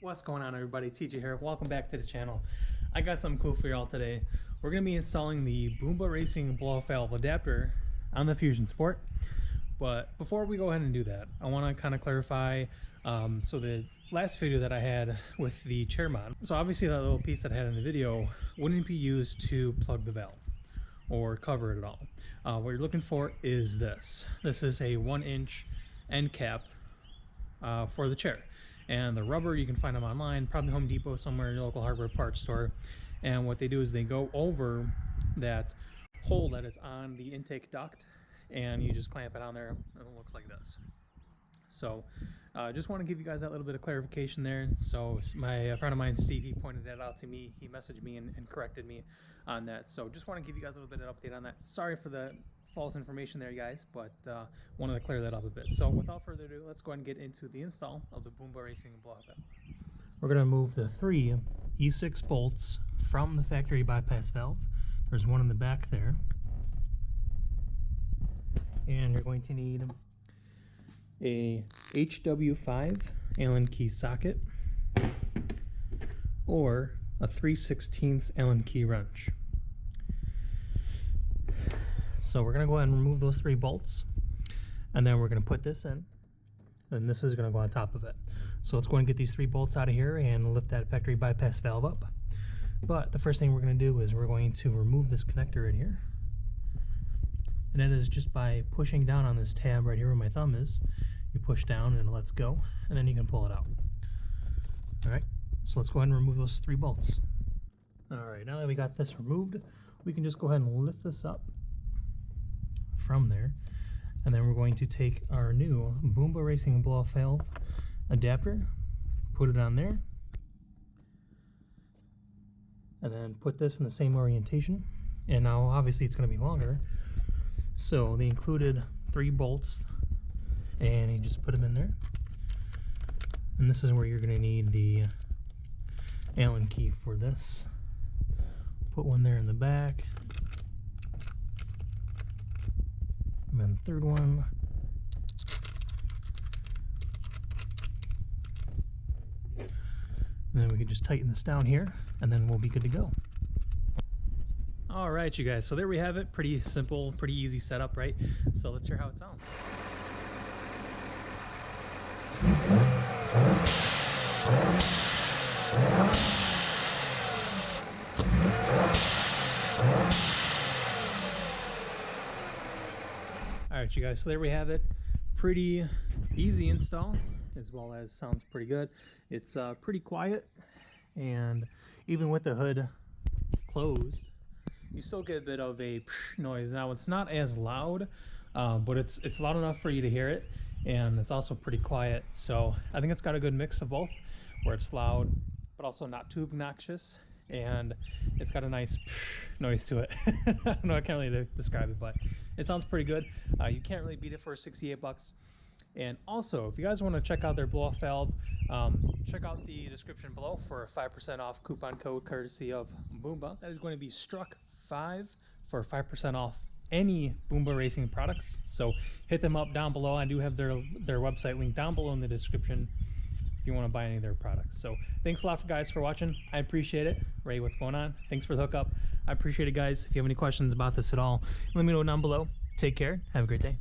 What's going on, everybody? TJ here. Welcome back to the channel. I got something cool for y'all today. We're going to be installing the Boomba Racing blow-off valve adapter on the Fusion Sport. But before we go ahead and do that, I want to kind of clarify so the last video that I had with the chair mod, so obviously that little piece that I had in the video wouldn't be used to plug the valve or cover it at all. What you're looking for is this. This is a 1-inch end cap for the chair. And the rubber, you can find them online, probably Home Depot somewhere, your local hardware parts store. And what they do is they go over that hole that is on the intake duct, and you just clamp it on there, and it looks like this. So just want to give you guys that little bit of clarification there. So my friend of mine, Steve, he pointed that out to me. He messaged me and corrected me on that. So just want to give you guys a little bit of an update on that. Sorry for the false information there, guys, but wanted to clear that up a bit. So without further ado, let's go ahead and get into the install of the Boomba Racing blow-off valve. We're going to move the 3 E6 bolts from the factory bypass valve. There's one in the back there. And you're going to need a HW5 Allen key socket or a 3/16 Allen key wrench. So we're going to go ahead and remove those 3 bolts, and then we're going to put this in, and this is going to go on top of it. So let's go and get these 3 bolts out of here and lift that factory bypass valve up. But the first thing we're going to do is we're going to remove this connector in here, and that is just by pushing down on this tab right here where my thumb is. You push down and it lets go, and then you can pull it out. Alright, so let's go ahead and remove those 3 bolts. Alright, now that we got this removed, we can just go ahead and lift this up from there, and then we're going to take our new Boomba Racing blow-off valve adapter, put it on there, and then put this in the same orientation. And now obviously it's going to be longer, so the included 3 bolts, and you just put them in there. And this is where you're going to need the Allen key for this. Put one there in the back, and then the 3rd one. And then we can just tighten this down here, and then we'll be good to go. All right, you guys, so there we have it. Pretty simple, pretty easy setup, right? So let's hear how it sounds. Alright, you guys, so there we have it. Pretty easy install, as well as sounds pretty good. It's pretty quiet, and even with the hood closed, you still get a bit of a noise. Now, it's not as loud, but it's loud enough for you to hear it, and it's also pretty quiet. So I think it's got a good mix of both, where it's loud, but also not too obnoxious, and it's got a nice noise to it. I don't know, I can't really describe it, but it sounds pretty good. You can't really beat it for 68 bucks. And also, if you guys want to check out their blow-off valve, check out the description below for a 5% off coupon code courtesy of Boomba. That is going to be STRUCK5 for 5% off any Boomba Racing products. So hit them up down below. I do have their website link down below in the description if you want to buy any of their products. So thanks a lot, guys, for watching. I appreciate it. Ray, what's going on? Thanks for the hookup. I appreciate it, guys. If you have any questions about this at all, let me know down below. Take care. Have a great day.